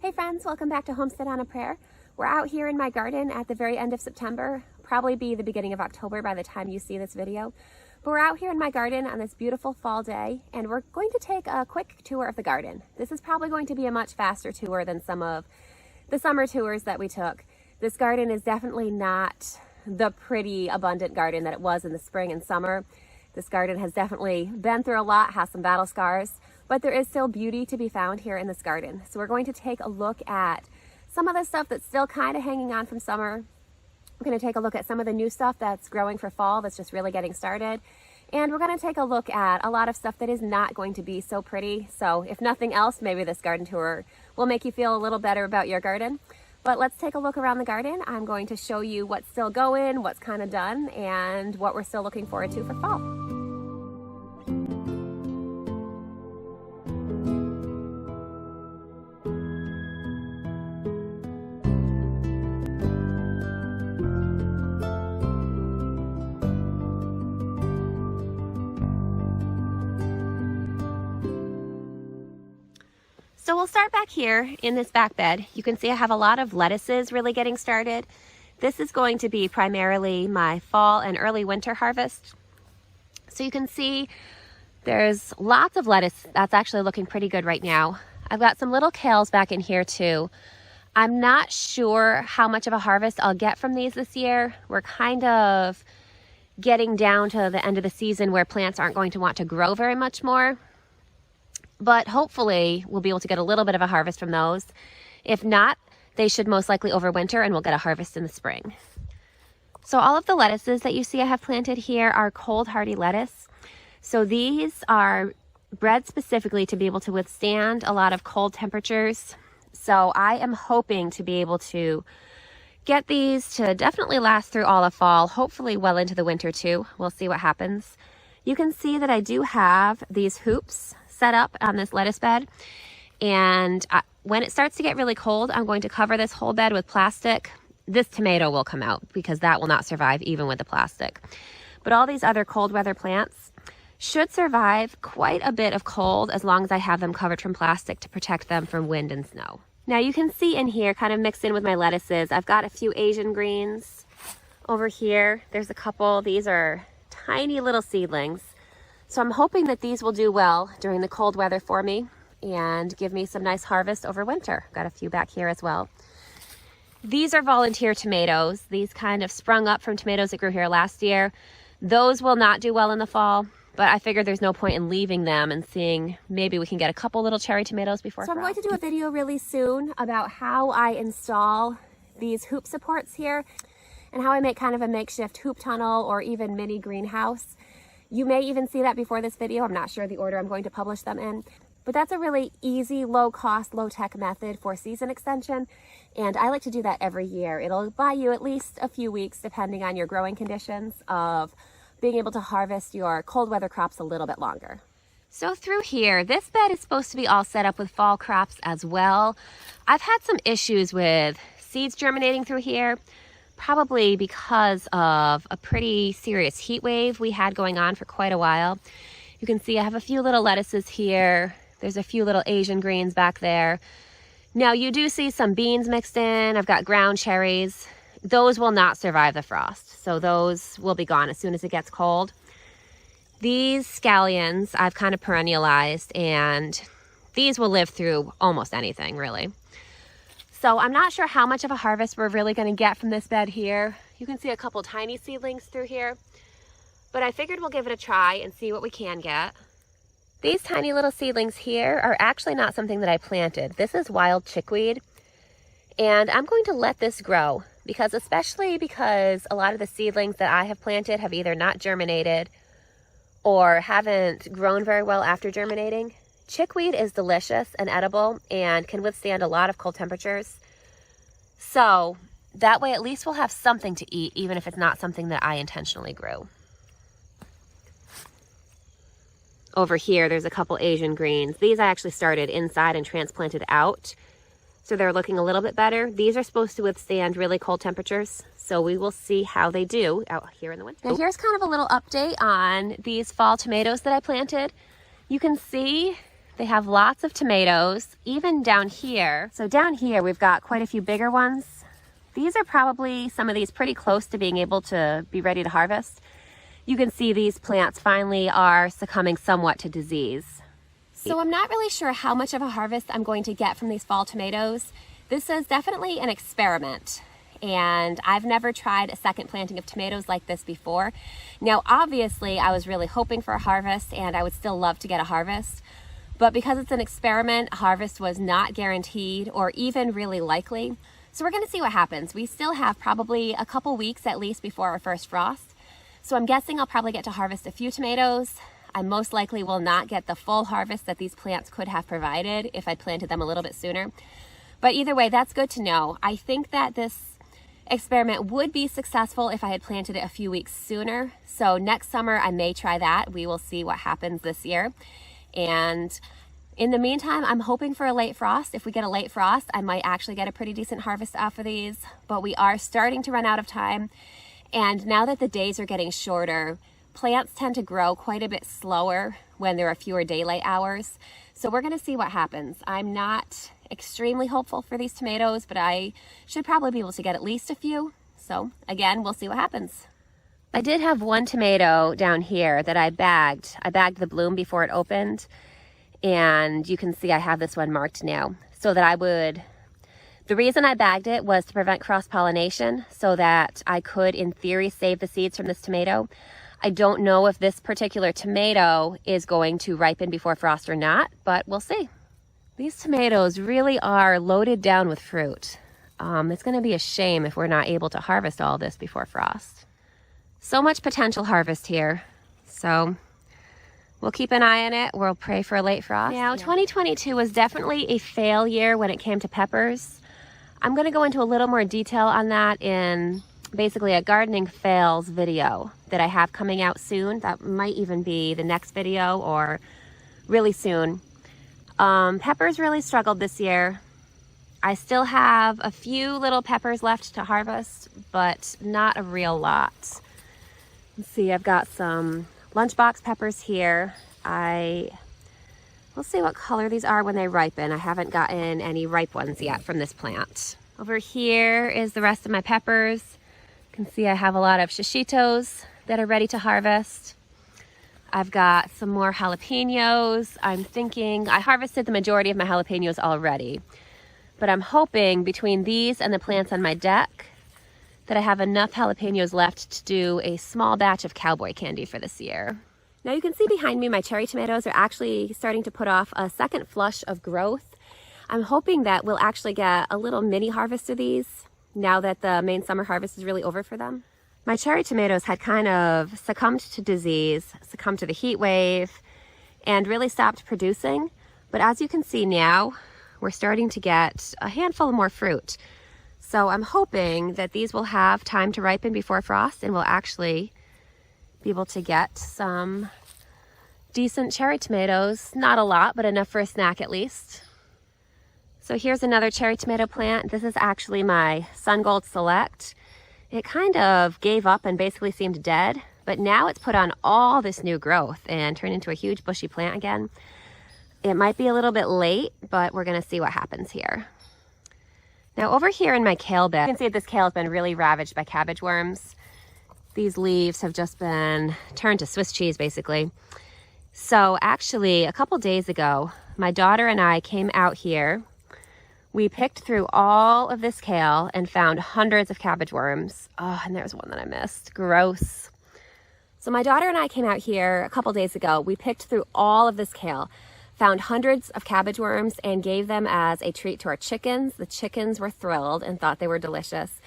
Hey friends, welcome back to Homestead on a Prayer. We're out here in my garden at the very end of September, probably be the beginning of October by the time you see this video. But we're out here in my garden on this beautiful fall day, and we're going to take a quick tour of the garden. This is probably going to be a much faster tour than some of the summer tours that we took. This garden is definitely not the pretty, abundant garden that it was in the spring and summer. This garden has definitely been through a lot, has some battle scars, but there is still beauty to be found here in this garden. So we're going to take a look at some of the stuff that's still kind of hanging on from summer. We're going to take a look at some of the new stuff that's growing for fall that's just really getting started. And we're going to take a look at a lot of stuff that is not going to be so pretty. So if nothing else, maybe this garden tour will make you feel a little better about your garden. But let's take a look around the garden. I'm going to show you what's still going, what's kind of done, and what we're still looking forward to for fall. So we'll start back here in this back bed. You can see I have a lot of lettuces really getting started. This is going to be primarily my fall and early winter harvest. So you can see there's lots of lettuce that's actually looking pretty good right now. I've got some little kales back in here too. I'm not sure how much of a harvest I'll get from these this year. We're kind of getting down to the end of the season where plants aren't going to want to grow very much more. But hopefully we'll be able to get a little bit of a harvest from those. If not, they should most likely overwinter and we'll get a harvest in the spring. So all of the lettuces that you see I have planted here are cold hardy lettuce. So these are bred specifically to be able to withstand a lot of cold temperatures. So I am hoping to be able to get these to definitely last through all of fall, hopefully well into the winter too. We'll see what happens. You can see that I do have these hoops set up on this lettuce bed, and when it starts to get really cold, I'm going to cover this whole bed with plastic. This tomato will come out because that will not survive even with the plastic. But all these other cold weather plants should survive quite a bit of cold as long as I have them covered from plastic to protect them from wind and snow. Now you can see in here, kind of mixed in with my lettuces, I've got a few Asian greens over here. There's a couple. These are tiny little seedlings. So I'm hoping that these will do well during the cold weather for me and give me some nice harvest over winter. Got a few back here as well. These are volunteer tomatoes. These kind of sprung up from tomatoes that grew here last year. Those will not do well in the fall, but I figured there's no point in leaving them and seeing maybe we can get a couple little cherry tomatoes before. So I'm going to do a video really soon about how I install these hoop supports here and how I make kind of a makeshift hoop tunnel or even mini greenhouse. You may even see that before this video. I'm not sure the order I'm going to publish them in, but that's a really easy, low cost, low tech method for season extension. And I like to do that every year. It'll buy you at least a few weeks, depending on your growing conditions, of being able to harvest your cold weather crops a little bit longer. So through here, this bed is supposed to be all set up with fall crops as well. I've had some issues with seeds germinating through here, probably because of a pretty serious heat wave we had going on for quite a while. You can see I have a few little lettuces here. There's a few little Asian greens back there. Now you do see some beans mixed in. I've got ground cherries. Those will not survive the frost, so those will be gone as soon as it gets cold. These scallions I've kind of perennialized, and these will live through almost anything, really. So I'm not sure how much of a harvest we're really going to get from this bed here. You can see a couple tiny seedlings through here, but I figured we'll give it a try and see what we can get. These tiny little seedlings here are actually not something that I planted. This is wild chickweed, and I'm going to let this grow especially because a lot of the seedlings that I have planted have either not germinated or haven't grown very well after germinating. Chickweed is delicious and edible and can withstand a lot of cold temperatures. So that way at least we'll have something to eat, even if it's not something that I intentionally grew. Over here, there's a couple Asian greens. These I actually started inside and transplanted out, so they're looking a little bit better. These are supposed to withstand really cold temperatures, so we will see how they do out here in the winter. Now here's kind of a little update on these fall tomatoes that I planted. You can see They have lots of tomatoes, even down here. So down here, we've got quite a few bigger ones. These are probably some of these pretty close to being able to be ready to harvest. You can see these plants finally are succumbing somewhat to disease. So I'm not really sure how much of a harvest I'm going to get from these fall tomatoes. This is definitely an experiment, and I've never tried a second planting of tomatoes like this before. Now, obviously, I was really hoping for a harvest, and I would still love to get a harvest. But because it's an experiment, a harvest was not guaranteed or even really likely. So we're going to see what happens. We still have probably a couple weeks at least before our first frost. So I'm guessing I'll probably get to harvest a few tomatoes. I most likely will not get the full harvest that these plants could have provided if I'd planted them a little bit sooner. But either way, that's good to know. I think that this experiment would be successful if I had planted it a few weeks sooner. So next summer, I may try that. We will see what happens this year. And in the meantime, I'm hoping for a late frost. If we get a late frost, I might actually get a pretty decent harvest off of these. But we are starting to run out of time. And now that the days are getting shorter, plants tend to grow quite a bit slower when there are fewer daylight hours. So we're going to see what happens. I'm not extremely hopeful for these tomatoes, but I should probably be able to get at least a few. So again, we'll see what happens. I did have one tomato down here that I bagged. I bagged the bloom before it opened, and you can see I have this one marked now so that I would... The reason I bagged it was to prevent cross-pollination so that I could, in theory, save the seeds from this tomato. I don't know if this particular tomato is going to ripen before frost or not, but we'll see. These tomatoes really are loaded down with fruit. It's going to be a shame if we're not able to harvest all this before frost. So much potential harvest here. So we'll keep an eye on it. We'll pray for a late frost. Now, 2022 was definitely a fail year when it came to peppers. I'm going to go into a little more detail on that in basically a gardening fails video that I have coming out soon. That might even be the next video or really soon. Peppers really struggled this year. I still have a few little peppers left to harvest, but not a real lot. Let's see, I've got some lunchbox peppers here. We'll see what color these are when they ripen. I haven't gotten any ripe ones yet from this plant. Over here is the rest of my peppers. You can see I have a lot of shishitos that are ready to harvest. I've got some more jalapenos. I'm thinking I harvested the majority of my jalapenos already, but I'm hoping between these and the plants on my deck that I have enough jalapenos left to do a small batch of cowboy candy for this year. Now you can see behind me my cherry tomatoes are actually starting to put off a second flush of growth. I'm hoping that we'll actually get a little mini harvest of these now that the main summer harvest is really over for them. My cherry tomatoes had kind of succumbed to disease, succumbed to the heat wave, and really stopped producing. But as you can see now, we're starting to get a handful of more fruit. So I'm hoping that these will have time to ripen before frost and we'll actually be able to get some decent cherry tomatoes. Not a lot, but enough for a snack at least. So here's another cherry tomato plant. This is actually my Sun Gold Select. It kind of gave up and basically seemed dead, but now it's put on all this new growth and turned into a huge bushy plant again. It might be a little bit late, but we're gonna see what happens here. Now over here in my kale bed, you can see that this kale has been really ravaged by cabbage worms. These leaves have just been turned to Swiss cheese basically. So actually a couple days ago, my daughter and I came out here. We picked through all of this kale and found hundreds of cabbage worms. Oh, and there's one that I missed. Gross. So my daughter and I came out here a couple days ago. We picked through all of this kale, found hundreds of cabbage worms, and gave them as a treat to our chickens. The chickens were thrilled and thought they were delicious.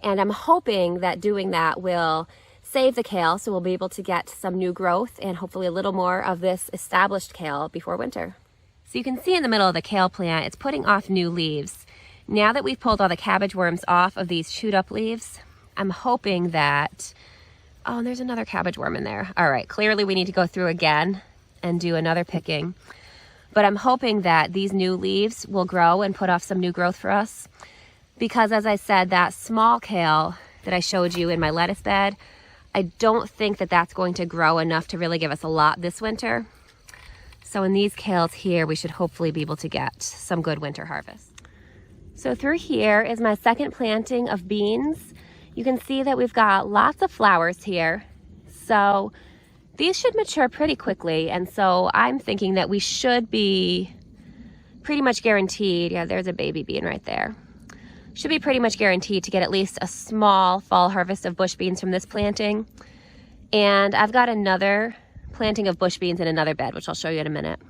And I'm hoping that doing that will save the kale so we'll be able to get some new growth and hopefully a little more of this established kale before winter. So you can see in the middle of the kale plant, it's putting off new leaves. Now that we've pulled all the cabbage worms off of these chewed up leaves, I'm hoping that, oh, there's another cabbage worm in there. All right, clearly we need to go through again and do another picking. But I'm hoping that these new leaves will grow and put off some new growth for us. Because as I said, that small kale that I showed you in my lettuce bed, I don't think that that's going to grow enough to really give us a lot this winter. So in these kales here, we should hopefully be able to get some good winter harvest. So through here is my second planting of beans. You can see that we've got lots of flowers here. So these should mature pretty quickly. And so I'm thinking that we should be pretty much guaranteed. Yeah, there's a baby bean right there. Should be pretty much guaranteed to get at least a small fall harvest of bush beans from this planting. And I've got another planting of bush beans in another bed, which I'll show you in a minute.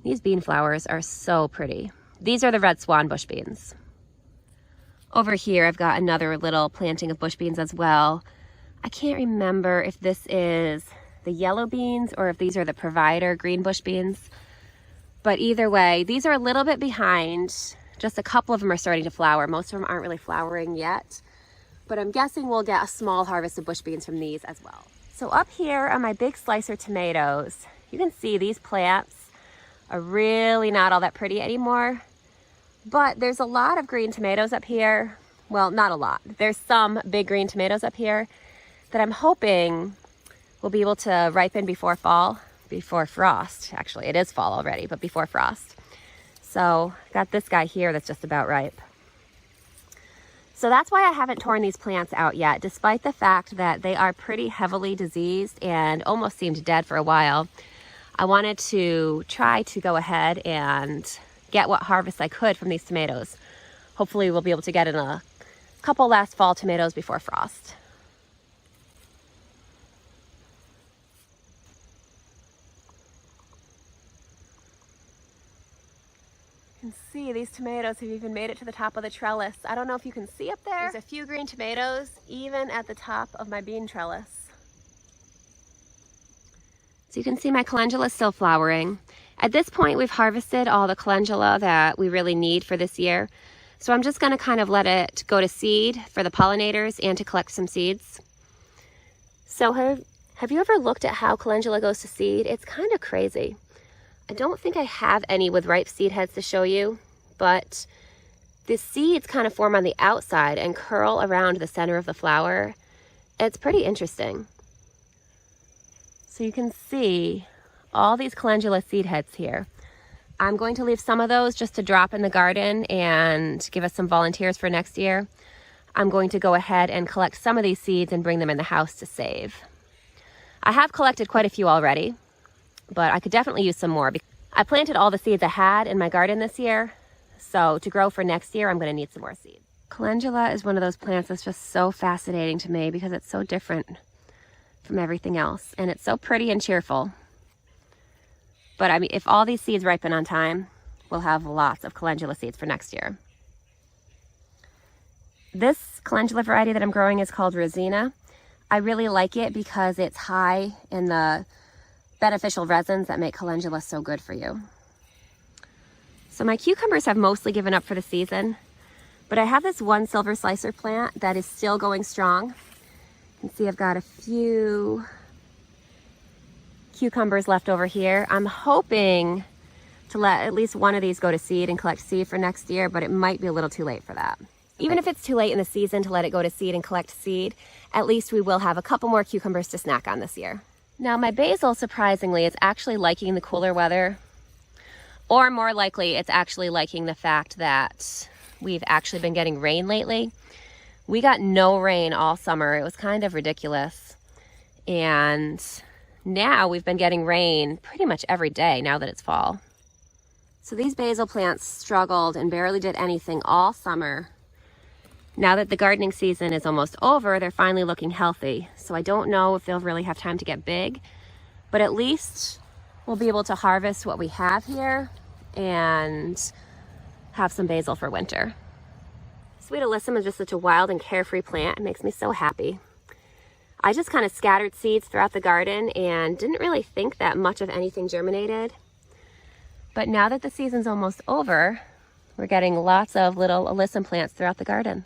These bean flowers are so pretty. These are the red swan bush beans. Over here, I've got another little planting of bush beans as well. I can't remember if this is the yellow beans or if these are the provider green bush beans. But either way, these are a little bit behind. Just a couple of them are starting to flower. Most of them aren't really flowering yet. But I'm guessing we'll get a small harvest of bush beans from these as well. So up here are my big slicer tomatoes. You can see these plants are really not all that pretty anymore. But there's a lot of green tomatoes up here. Well, not a lot. There's some big green tomatoes up here that I'm hoping will be able to ripen before fall, before frost. Actually, it is fall already, but before frost. So got this guy here that's just about ripe. So that's why I haven't torn these plants out yet, despite the fact that they are pretty heavily diseased and almost seemed dead for a while. I wanted to try to go ahead and get what harvest I could from these tomatoes. Hopefully we'll be able to get in a couple last fall tomatoes before frost. You can see these tomatoes have even made it to the top of the trellis. I don't know if you can see up there. There's a few green tomatoes even at the top of my bean trellis. So you can see my calendula is still flowering. At this point, we've harvested all the calendula that we really need for this year. So I'm just gonna kind of let it go to seed for the pollinators and to collect some seeds. So have you ever looked at how calendula goes to seed? It's kind of crazy. I don't think I have any with ripe seed heads to show you, but the seeds kind of form on the outside and curl around the center of the flower. It's pretty interesting. So you can see all these calendula seed heads here. I'm going to leave some of those just to drop in the garden and give us some volunteers for next year. I'm going to go ahead and collect some of these seeds and bring them in the house to save. I have collected quite a few already, but I could definitely use some more. I planted all the seeds I had in my garden this year, so to grow for next year, I'm going to need some more seeds. Calendula is one of those plants that's just so fascinating to me because it's so different from everything else, and it's so pretty and cheerful. But I mean, if all these seeds ripen on time, we'll have lots of calendula seeds for next year. This calendula variety that I'm growing is called Rosina. I really like it because it's high in the beneficial resins that make calendula so good for you. So my cucumbers have mostly given up for the season, but I have this one silver slicer plant that is still going strong. You can see I've got a few cucumbers left over here. I'm hoping to let at least one of these go to seed and collect seed for next year, but it might be a little too late for that. Even if it's too late in the season to let it go to seed and collect seed, at least we will have a couple more cucumbers to snack on this year. Now my basil, surprisingly, is actually liking the cooler weather, or more likely it's actually liking the fact that we've actually been getting rain lately. We got no rain all summer. It was kind of ridiculous. And now we've been getting rain pretty much every day now that it's fall. So these basil plants struggled and barely did anything all summer. Now that the gardening season is almost over, they're finally looking healthy. So I don't know if they'll really have time to get big, but at least we'll be able to harvest what we have here and have some basil for winter. Sweet alyssum is just such a wild and carefree plant. It makes me so happy. I just kind of scattered seeds throughout the garden and didn't really think that much of anything germinated. But now that the season's almost over, we're getting lots of little alyssum plants throughout the garden.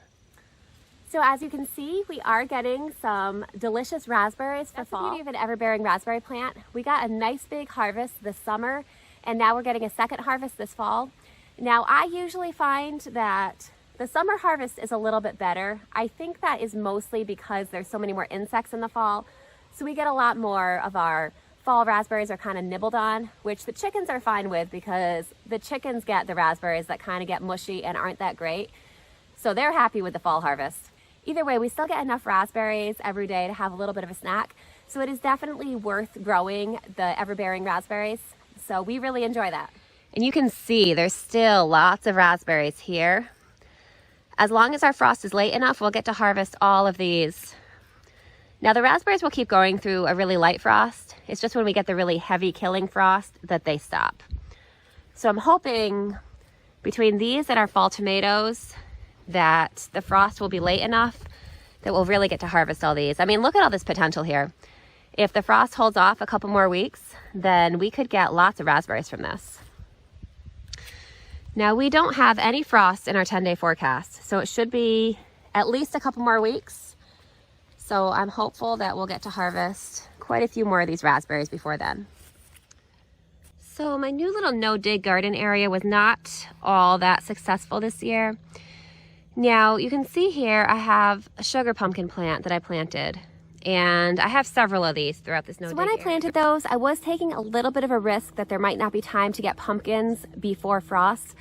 So as you can see, we are getting some delicious raspberries for fall. That's the beauty of an everbearing raspberry plant. We got a nice big harvest this summer, and now we're getting a second harvest this fall. Now, I usually find that the summer harvest is a little bit better. I think that is mostly because there's so many more insects in the fall. So we get a lot more of our fall raspberries are kind of nibbled on, which the chickens are fine with because the chickens get the raspberries that kind of get mushy and aren't that great. So they're happy with the fall harvest. Either way, we still get enough raspberries every day to have a little bit of a snack. So it is definitely worth growing the ever-bearing raspberries. So we really enjoy that. And you can see there's still lots of raspberries here. As long as our frost is late enough, we'll get to harvest all of these. Now the raspberries will keep going through a really light frost. It's just when we get the really heavy killing frost that they stop. So I'm hoping between these and our fall tomatoes that the frost will be late enough that we'll really get to harvest all these. I mean, look at all this potential here. If the frost holds off a couple more weeks, then we could get lots of raspberries from this. Now we don't have any frost in our 10-day forecast, so it should be at least a couple more weeks. So I'm hopeful that we'll get to harvest quite a few more of these raspberries before then. So my new little no-dig garden area was not all that successful this year. Now you can see here I have a sugar pumpkin plant that I planted, and I have several of these throughout this no-dig area. So when I planted those, I was taking a little bit of a risk that there might not be time to get pumpkins before frost.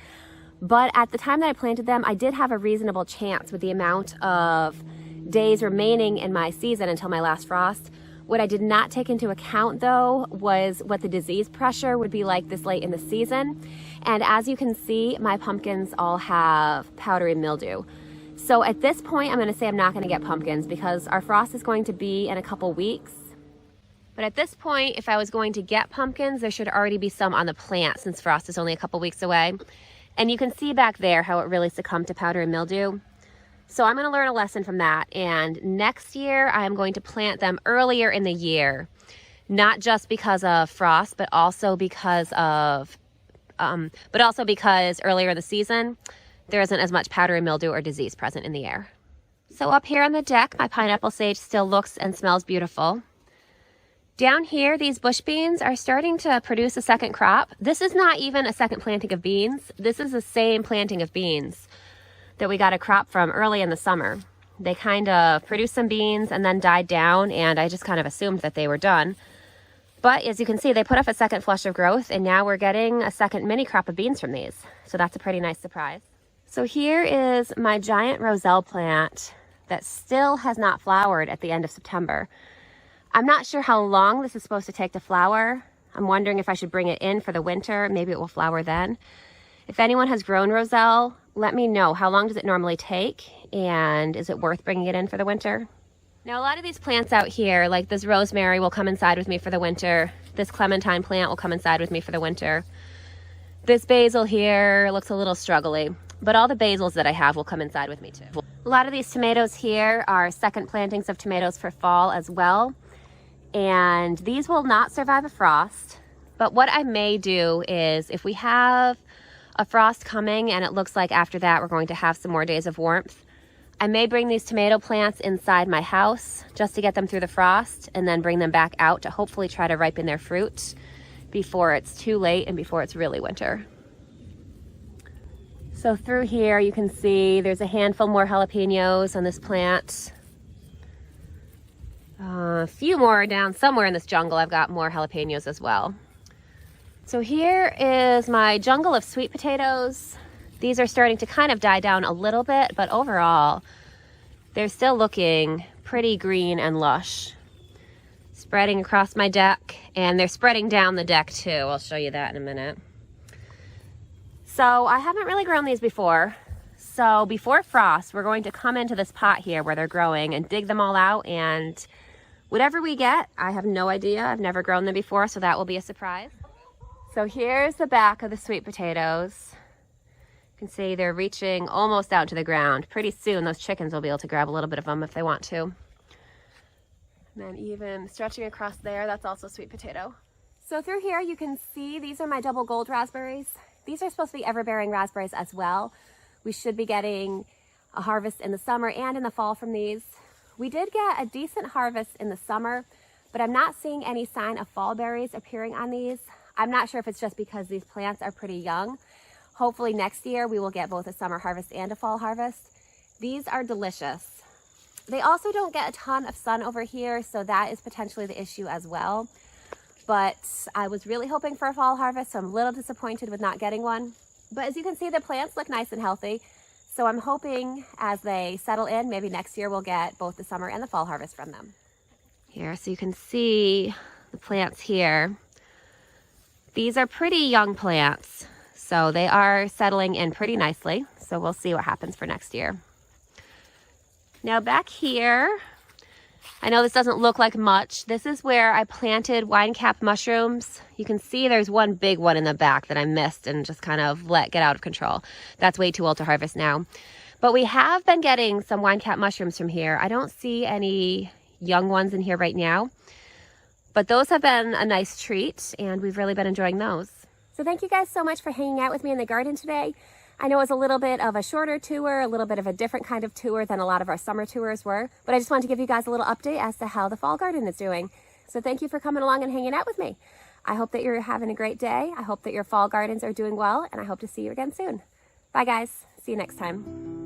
But at the time that I planted them, I did have a reasonable chance with the amount of days remaining in my season until my last frost. What I did not take into account though was what the disease pressure would be like this late in the season. And as you can see, my pumpkins all have powdery mildew. So at this point, I'm going to say I'm not going to get pumpkins because our frost is going to be in a couple weeks. But at this point, if I was going to get pumpkins, there should already be some on the plant since frost is only a couple weeks away. And you can see back there how it really succumbed to powdery mildew. So I'm going to learn a lesson from that. And next year, I'm going to plant them earlier in the year. Not just because of frost, but also because earlier in the season, there isn't as much powdery mildew or disease present in the air. So up here on the deck, my pineapple sage still looks and smells beautiful. Down here, these bush beans are starting to produce a second crop. This is not even a second planting of beans. This is the same planting of beans that we got a crop from early in the summer. They kind of produced some beans and then died down, and I just kind of assumed that they were done. But as you can see, they put up a second flush of growth, and now we're getting a second mini crop of beans from these. So that's a pretty nice surprise. So here is my giant roselle plant that still has not flowered at the end of September. I'm not sure how long this is supposed to take to flower. I'm wondering if I should bring it in for the winter. Maybe it will flower then. If anyone has grown roselle, let me know. How long does it normally take? And is it worth bringing it in for the winter? Now, a lot of these plants out here, like this rosemary, will come inside with me for the winter. This clementine plant will come inside with me for the winter. This basil here looks a little struggly, but all the basils that I have will come inside with me too. A lot of these tomatoes here are second plantings of tomatoes for fall as well. And these will not survive a frost. But what I may do is if we have a frost coming and it looks like after that we're going to have some more days of warmth, I may bring these tomato plants inside my house just to get them through the frost and then bring them back out to hopefully try to ripen their fruit before it's too late and before it's really winter. So through here you can see there's a handful more jalapenos on this plant. A few more down somewhere in this jungle. I've got more jalapenos as well. So here is my jungle of sweet potatoes. These are starting to kind of die down a little bit, but overall, they're still looking pretty green and lush. Spreading across my deck, and they're spreading down the deck too. I'll show you that in a minute. So I haven't really grown these before. So before frost, we're going to come into this pot here where they're growing and dig them all out, and whatever we get, I have no idea. I've never grown them before, so that will be a surprise. So here's the back of the sweet potatoes. You can see they're reaching almost out to the ground. Pretty soon those chickens will be able to grab a little bit of them if they want to. And then even stretching across there, that's also sweet potato. So through here you can see these are my double gold raspberries. These are supposed to be ever-bearing raspberries as well. We should be getting a harvest in the summer and in the fall from these. We did get a decent harvest in the summer, but I'm not seeing any sign of fall berries appearing on these. I'm not sure if it's just because these plants are pretty young. Hopefully next year we will get both a summer harvest and a fall harvest. These are delicious. They also don't get a ton of sun over here, so that is potentially the issue as well. but I was really hoping for a fall harvest, so I'm a little disappointed with not getting one. But as you can see, the plants look nice and healthy. So I'm hoping as they settle in, maybe next year we'll get both the summer and the fall harvest from them. Here, so you can see the plants here. These are pretty young plants, so they are settling in pretty nicely. So we'll see what happens for next year. Now back here, I know this doesn't look like much. This is where I planted wine cap mushrooms. You can see there's one big one in the back that I missed and just kind of let get out of control. That's way too old to harvest now. But we have been getting some wine cap mushrooms from here. I don't see any young ones in here right now, but those have been a nice treat and we've really been enjoying those. So thank you guys so much for hanging out with me in the garden today. I know it was a little bit of a shorter tour, a little bit of a different kind of tour than a lot of our summer tours were, but I just wanted to give you guys a little update as to how the fall garden is doing. So thank you for coming along and hanging out with me. I hope that you're having a great day. I hope that your fall gardens are doing well, and I hope to see you again soon. Bye guys, see you next time.